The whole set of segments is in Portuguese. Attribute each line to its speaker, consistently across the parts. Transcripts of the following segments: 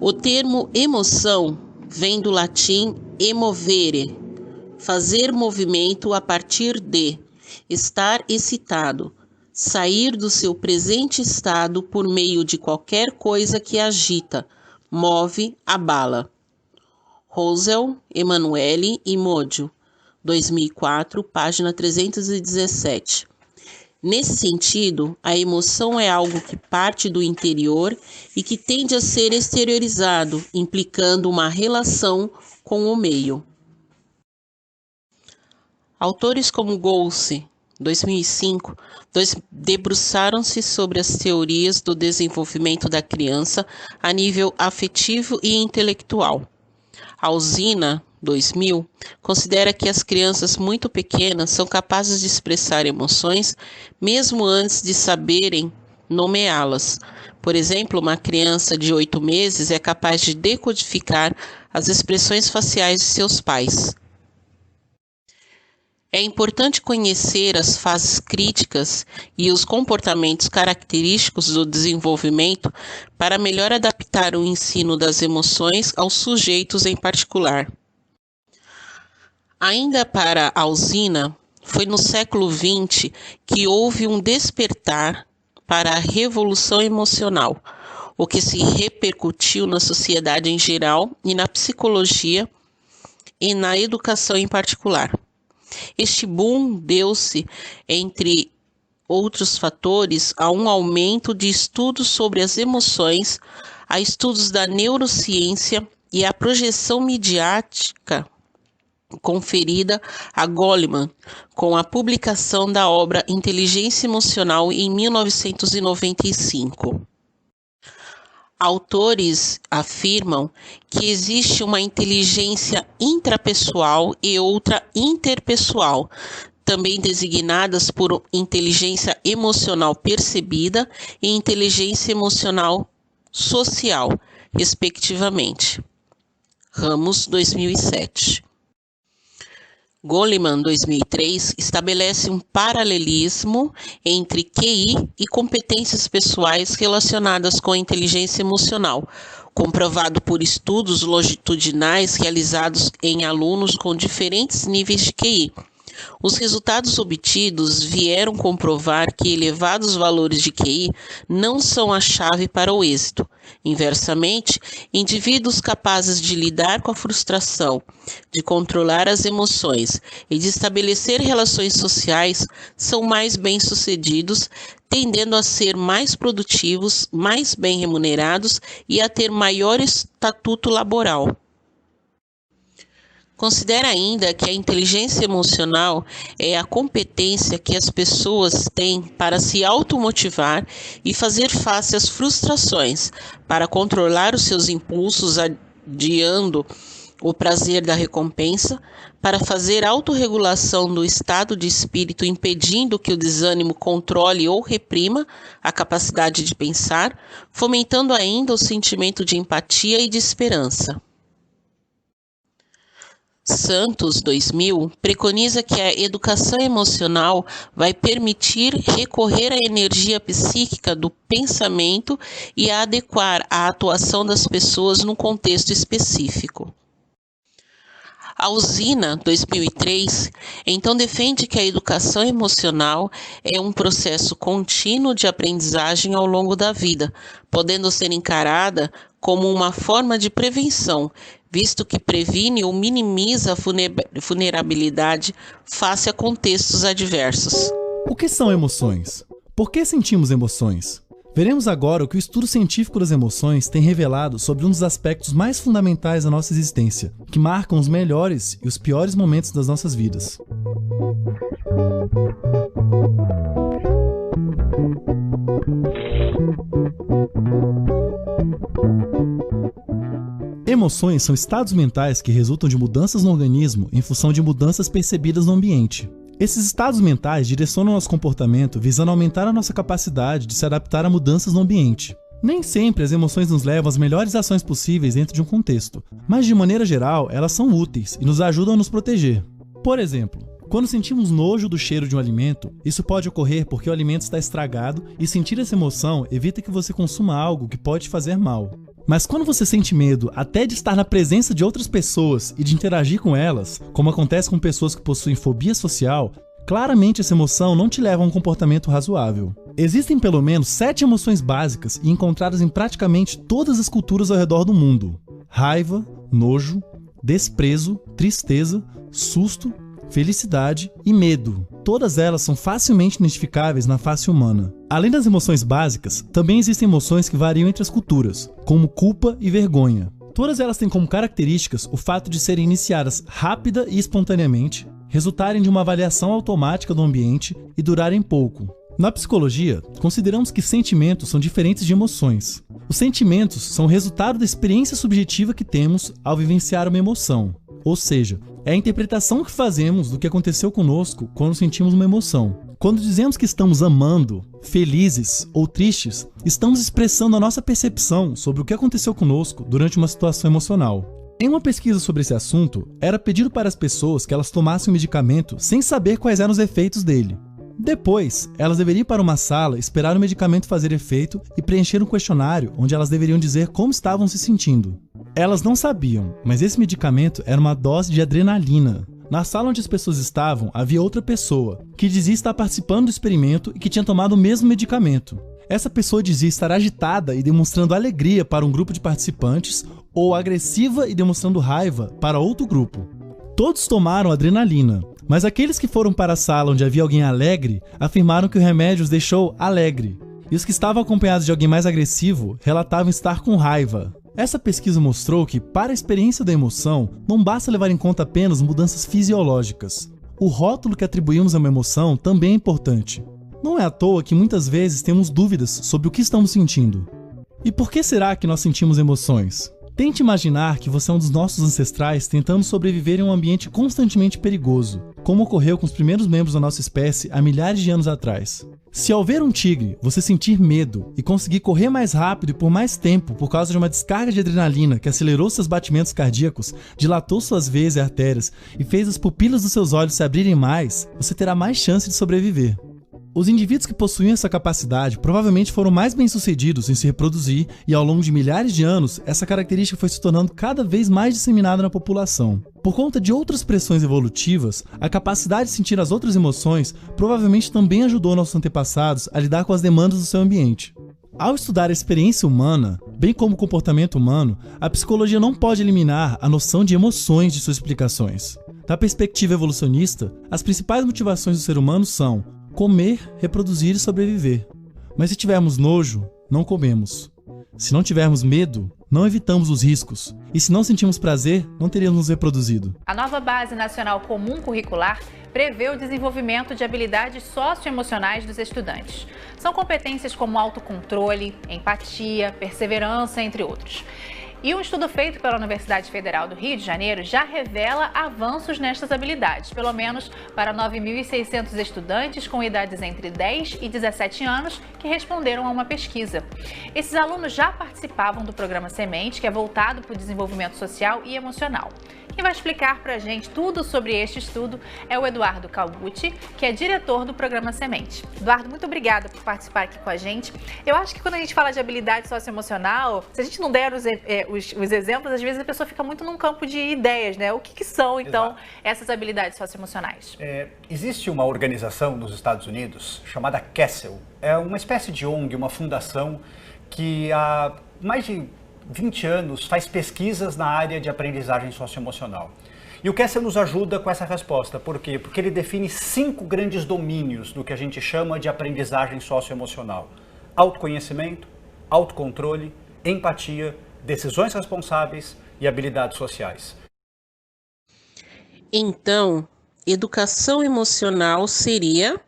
Speaker 1: O termo emoção vem do latim emovere, fazer movimento a partir de, estar excitado, sair do seu presente estado por meio de qualquer coisa que agita, move, abala. Rosel, Emanuele e Modio, 2004, página 317. Nesse sentido, a emoção é algo que parte do interior e que tende a ser exteriorizado, implicando uma relação com o meio. Autores como Gosse, 2005, debruçaram-se sobre as teorias do desenvolvimento da criança a nível afetivo e intelectual. Alsina, 2000, considera que as crianças muito pequenas são capazes de expressar emoções mesmo antes de saberem nomeá-las. Por exemplo, uma criança de 8 meses é capaz de decodificar as expressões faciais de seus pais. É importante conhecer as fases críticas e os comportamentos característicos do desenvolvimento para melhor adaptar o ensino das emoções aos sujeitos em particular. Ainda para Alsina, foi no século XX que houve um despertar para a revolução emocional, o que se repercutiu na sociedade em geral e na psicologia e na educação em particular. Este boom deu-se, entre outros fatores, a um aumento de estudos sobre as emoções, a estudos da neurociência e a projeção midiática conferida a Goleman com a publicação da obra Inteligência Emocional em 1995. Autores afirmam que existe uma inteligência intrapessoal e outra interpessoal, também designadas por inteligência emocional percebida e inteligência emocional social, respectivamente. Ramos, 2007. Goleman, 2003, estabelece um paralelismo entre QI e competências pessoais relacionadas com a inteligência emocional, comprovado por estudos longitudinais realizados em alunos com diferentes níveis de QI. Os resultados obtidos vieram comprovar que elevados valores de QI não são a chave para o êxito. Inversamente, indivíduos capazes de lidar com a frustração, de controlar as emoções e de estabelecer relações sociais são mais bem-sucedidos, tendendo a ser mais produtivos, mais bem remunerados e a ter maior estatuto laboral. Considera ainda que a inteligência emocional é a competência que as pessoas têm para se automotivar e fazer face às frustrações, para controlar os seus impulsos, adiando o prazer da recompensa, para fazer autorregulação do estado de espírito, impedindo que o desânimo controle ou reprima a capacidade de pensar, fomentando ainda o sentimento de empatia e de esperança. Santos, 2000, preconiza que a educação emocional vai permitir recorrer à energia psíquica do pensamento e a adequar a atuação das pessoas num contexto específico. Alsina, 2003, então defende que a educação emocional é um processo contínuo de aprendizagem ao longo da vida, podendo ser encarada como uma forma de prevenção, visto que previne ou minimiza a vulnerabilidade face a contextos adversos.
Speaker 2: O que são emoções? Por que sentimos emoções? Veremos agora o que o estudo científico das emoções tem revelado sobre um dos aspectos mais fundamentais da nossa existência, que marcam os melhores e os piores momentos das nossas vidas. Emoções são estados mentais que resultam de mudanças no organismo em função de mudanças percebidas no ambiente. Esses estados mentais direcionam nosso comportamento visando aumentar a nossa capacidade de se adaptar a mudanças no ambiente. Nem sempre as emoções nos levam às melhores ações possíveis dentro de um contexto, mas de maneira geral elas são úteis e nos ajudam a nos proteger. Por exemplo, Quando sentimos nojo do cheiro de um alimento, isso pode ocorrer porque o alimento está estragado e sentir essa emoção evita que você consuma algo que pode te fazer mal. Mas quando você sente medo até de estar na presença de outras pessoas e de interagir com elas, como acontece com pessoas que possuem fobia social, claramente essa emoção não te leva a um comportamento razoável. Existem pelo menos 7 emoções básicas e encontradas em praticamente todas as culturas ao redor do mundo: raiva, nojo, desprezo, tristeza, susto, felicidade e medo. Todas elas são facilmente identificáveis na face humana. Além das emoções básicas, também existem emoções que variam entre as culturas, como culpa e vergonha. Todas elas têm como características o fato de serem iniciadas rápida e espontaneamente, resultarem de uma avaliação automática do ambiente e durarem pouco. Na psicologia, consideramos que sentimentos são diferentes de emoções. Os sentimentos são o resultado da experiência subjetiva que temos ao vivenciar uma emoção. Ou seja, é a interpretação que fazemos do que aconteceu conosco quando sentimos uma emoção. Quando dizemos que estamos amando, felizes ou tristes, estamos expressando a nossa percepção sobre o que aconteceu conosco durante uma situação emocional. Em uma pesquisa sobre esse assunto, era pedido para as pessoas que elas tomassem o medicamento sem saber quais eram os efeitos dele. Depois, elas deveriam ir para uma sala, esperar o medicamento fazer efeito e preencher um questionário onde elas deveriam dizer como estavam se sentindo. Elas não sabiam, mas esse medicamento era uma dose de adrenalina. Na sala onde as pessoas estavam, havia outra pessoa, que dizia estar participando do experimento e que tinha tomado o mesmo medicamento. Essa pessoa dizia estar agitada e demonstrando alegria para um grupo de participantes, ou agressiva e demonstrando raiva para outro grupo. Todos tomaram adrenalina, mas aqueles que foram para a sala onde havia alguém alegre afirmaram que o remédio os deixou alegre, e os que estavam acompanhados de alguém mais agressivo relatavam estar com raiva. Essa pesquisa mostrou que, para a experiência da emoção, não basta levar em conta apenas mudanças fisiológicas. O rótulo que atribuímos a uma emoção também é importante. Não é à toa que muitas vezes temos dúvidas sobre o que estamos sentindo. E por que será que nós sentimos emoções? Tente imaginar que você é um dos nossos ancestrais tentando sobreviver em um ambiente constantemente perigoso, como ocorreu com os primeiros membros da nossa espécie há milhares de anos atrás. Se ao ver um tigre, você sentir medo e conseguir correr mais rápido e por mais tempo por causa de uma descarga de adrenalina que acelerou seus batimentos cardíacos, dilatou suas veias e artérias e fez as pupilas dos seus olhos se abrirem mais, você terá mais chance de sobreviver. Os indivíduos que possuíam essa capacidade provavelmente foram mais bem-sucedidos em se reproduzir e ao longo de milhares de anos, essa característica foi se tornando cada vez mais disseminada na população. Por conta de outras pressões evolutivas, a capacidade de sentir as outras emoções provavelmente também ajudou nossos antepassados a lidar com as demandas do seu ambiente. Ao estudar a experiência humana, bem como o comportamento humano, a psicologia não pode eliminar a noção de emoções de suas explicações. Da perspectiva evolucionista, as principais motivações do ser humano são comer, reproduzir e sobreviver. Mas se tivermos nojo, não comemos. Se não tivermos medo, não evitamos os riscos. E se não sentimos prazer, não teríamos nos reproduzido.
Speaker 3: A nova Base Nacional Comum Curricular prevê o desenvolvimento de habilidades socioemocionais dos estudantes. São competências como autocontrole, empatia, perseverança, entre outros. E um estudo feito pela Universidade Federal do Rio de Janeiro já revela avanços nestas habilidades, pelo menos para 9.600 estudantes com idades entre 10 e 17 anos que responderam a uma pesquisa. Esses alunos já participavam do programa Semente, que é voltado para o desenvolvimento social e emocional. Quem vai explicar para a gente tudo sobre este estudo é o Eduardo Calbucci, que é diretor do programa Semente. Eduardo, muito obrigada por participar aqui com a gente. Eu acho que quando a gente fala de habilidade socioemocional, se a gente não der os exemplos, às vezes a pessoa fica muito num campo de ideias, né? O que são, então, essas habilidades socioemocionais?
Speaker 4: Existe uma organização nos Estados Unidos chamada CASEL. É uma espécie de ONG, uma fundação que há mais de 20 anos faz pesquisas na área de aprendizagem socioemocional. E o CASEL nos ajuda com essa resposta. Por quê? Porque ele define 5 grandes domínios do que a gente chama de aprendizagem socioemocional: autoconhecimento, autocontrole, empatia, decisões responsáveis e habilidades sociais.
Speaker 1: Então, educação emocional seria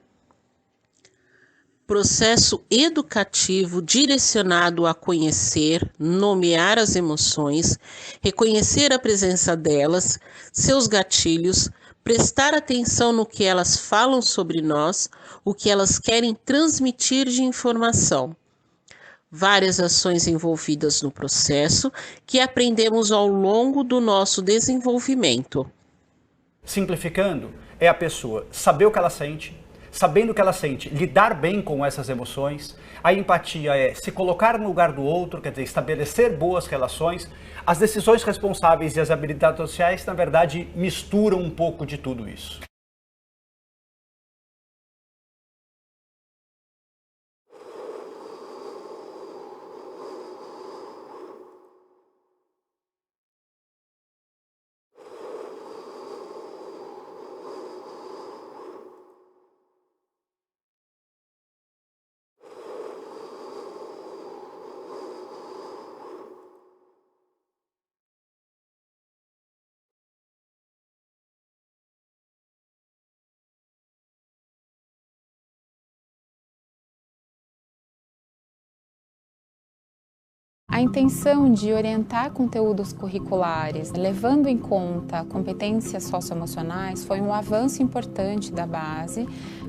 Speaker 1: processo educativo direcionado a conhecer, nomear as emoções, reconhecer a presença delas, seus gatilhos, prestar atenção no que elas falam sobre nós, o que elas querem transmitir de informação. Várias ações envolvidas no processo que aprendemos ao longo do nosso desenvolvimento.
Speaker 4: Simplificando, é a pessoa saber o que ela sente, sabendo o que ela sente, lidar bem com essas emoções. A empatia é se colocar no lugar do outro, quer dizer, estabelecer boas relações. As decisões responsáveis e as habilidades sociais, na verdade, misturam um pouco de tudo isso.
Speaker 5: A intenção de orientar conteúdos curriculares, levando em conta competências socioemocionais, foi um avanço importante da base,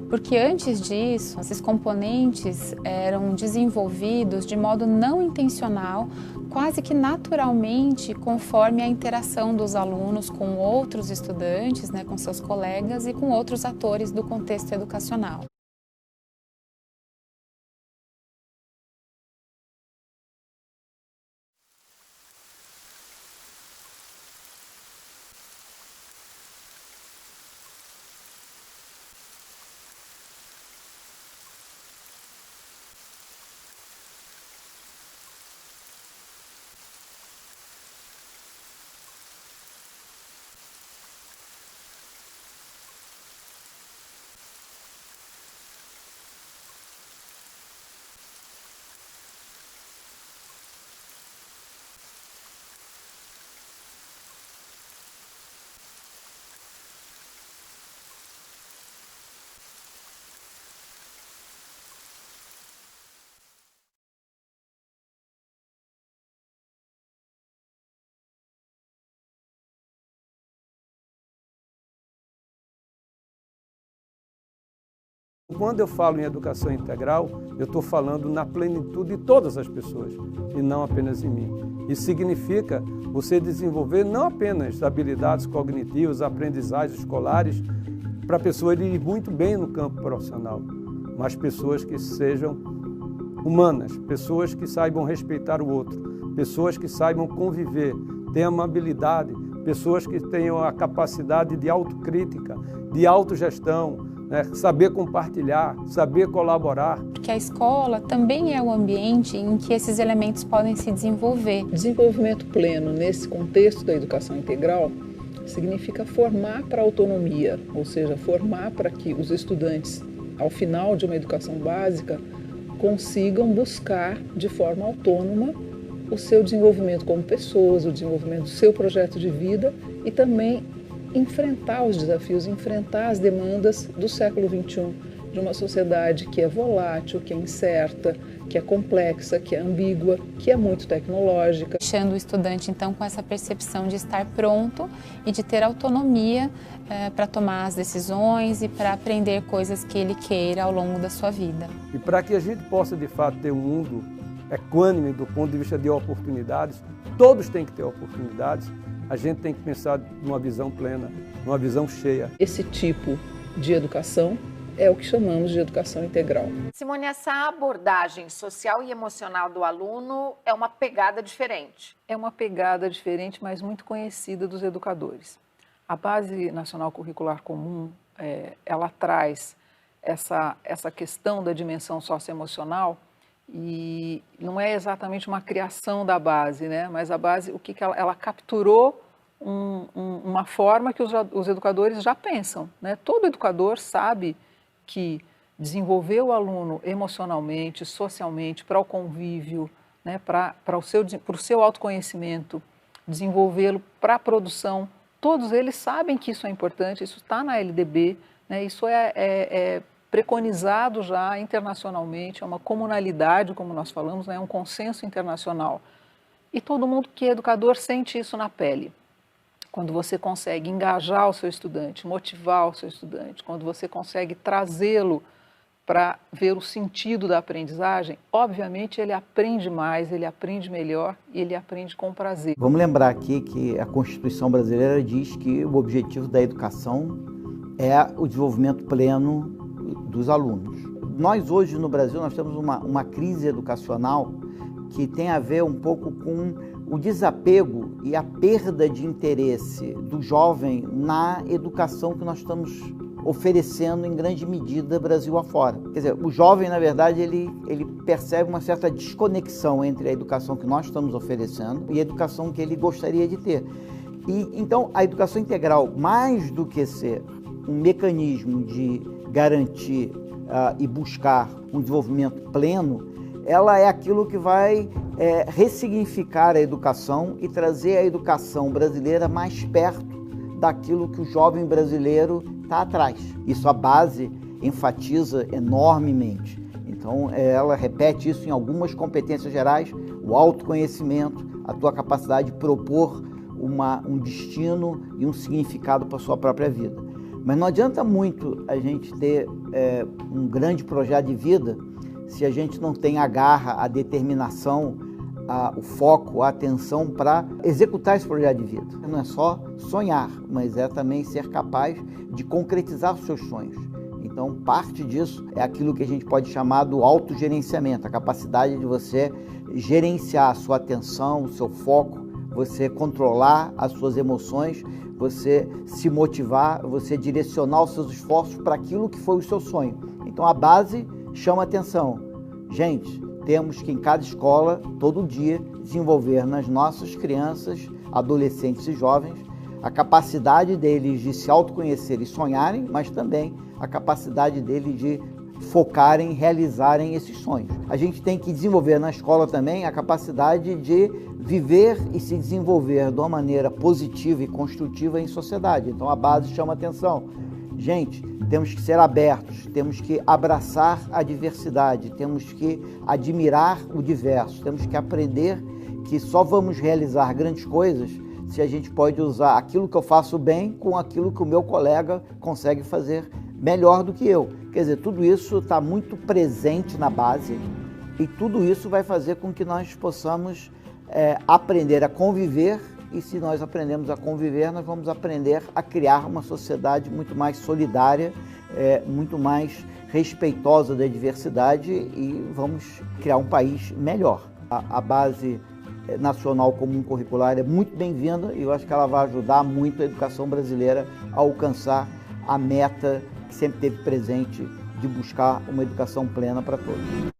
Speaker 5: porque antes disso, esses componentes eram desenvolvidos de modo não intencional, quase que naturalmente, conforme a interação dos alunos com outros estudantes, com seus colegas e com outros atores do contexto educacional.
Speaker 6: Quando eu falo em educação integral, eu estou falando na plenitude de todas as pessoas, e não apenas em mim. Isso significa você desenvolver não apenas habilidades cognitivas, aprendizagens escolares, para a pessoa ir muito bem no campo profissional, mas pessoas que sejam humanas, pessoas que saibam respeitar o outro, pessoas que saibam conviver, tenham amabilidade, pessoas que tenham a capacidade de autocrítica, de autogestão, saber compartilhar, saber colaborar.
Speaker 5: Porque a escola também é o ambiente em que esses elementos podem se desenvolver.
Speaker 7: Desenvolvimento pleno nesse contexto da educação integral significa formar para a autonomia, ou seja, formar para que os estudantes, ao final de uma educação básica, consigam buscar de forma autônoma o seu desenvolvimento como pessoas, o desenvolvimento do seu projeto de vida e também enfrentar os desafios, enfrentar as demandas do século XXI, de uma sociedade que é volátil, que é incerta, que é complexa, que é ambígua, que é muito tecnológica.
Speaker 5: Deixando o estudante, então, com essa percepção de estar pronto e de ter autonomia para tomar as decisões e para aprender coisas que ele queira ao longo da sua vida.
Speaker 6: E para que a gente possa, de fato, ter um mundo equânime do ponto de vista de oportunidades, todos têm que ter oportunidades, a gente tem que pensar numa visão plena, numa visão cheia.
Speaker 7: Esse tipo de educação é o que chamamos de educação integral.
Speaker 8: Simone, essa abordagem social e emocional do aluno é uma pegada diferente.
Speaker 7: É uma pegada diferente, mas muito conhecida dos educadores. A Base Nacional Curricular Comum, ela traz essa questão da dimensão socioemocional e não é exatamente uma criação da base, mas a base, ela capturou uma forma que os educadores já pensam. Todo educador sabe que desenvolver o aluno emocionalmente, socialmente, para o convívio, para o seu autoconhecimento, desenvolvê-lo para a produção, todos eles sabem que isso é importante, isso está na LDB, isso é preconizado já internacionalmente, é uma comunalidade, como nós falamos, é um consenso internacional. E todo mundo que é educador sente isso na pele. Quando você consegue engajar o seu estudante, motivar o seu estudante, quando você consegue trazê-lo para ver o sentido da aprendizagem, obviamente ele aprende mais, ele aprende melhor e ele aprende com prazer.
Speaker 9: Vamos lembrar aqui que a Constituição brasileira diz que o objetivo da educação é o desenvolvimento pleno dos alunos. Nós hoje no Brasil nós temos uma crise educacional que tem a ver um pouco com o desapego e a perda de interesse do jovem na educação que nós estamos oferecendo em grande medida Brasil afora. Quer dizer, o jovem, na verdade, ele percebe uma certa desconexão entre a educação que nós estamos oferecendo e a educação que ele gostaria de ter. E então a educação integral, mais do que ser um mecanismo de garantir e buscar um desenvolvimento pleno, ela é aquilo que vai ressignificar a educação e trazer a educação brasileira mais perto daquilo que o jovem brasileiro está atrás. Isso a base enfatiza enormemente. Então, ela repete isso em algumas competências gerais, o autoconhecimento, a tua capacidade de propor um destino e um significado para a sua própria vida. Mas não adianta muito a gente ter um grande projeto de vida se a gente não tem a garra, a determinação, o foco, a atenção para executar esse projeto de vida. Não é só sonhar, mas é também ser capaz de concretizar os seus sonhos. Então, parte disso é aquilo que a gente pode chamar do autogerenciamento, a capacidade de você gerenciar a sua atenção, o seu foco, você controlar as suas emoções, você se motivar, você direcionar os seus esforços para aquilo que foi o seu sonho. Então, a base chama atenção. Gente, temos que em cada escola, todo dia, desenvolver nas nossas crianças, adolescentes e jovens a capacidade deles de se autoconhecer e sonharem, mas também a capacidade deles de focarem, realizarem esses sonhos. A gente tem que desenvolver na escola também a capacidade de viver e se desenvolver de uma maneira positiva e construtiva em sociedade. Então a base chama atenção. Gente, temos que ser abertos, temos que abraçar a diversidade, temos que admirar o diverso, temos que aprender que só vamos realizar grandes coisas se a gente pode usar aquilo que eu faço bem com aquilo que o meu colega consegue fazer melhor do que eu. Quer dizer, tudo isso está muito presente na base e tudo isso vai fazer com que nós possamos aprender a conviver. E se nós aprendemos a conviver, nós vamos aprender a criar uma sociedade muito mais solidária, muito mais respeitosa da diversidade e vamos criar um país melhor. A base nacional comum curricular é muito bem-vinda e eu acho que ela vai ajudar muito a educação brasileira a alcançar a meta que sempre teve presente de buscar uma educação plena para todos.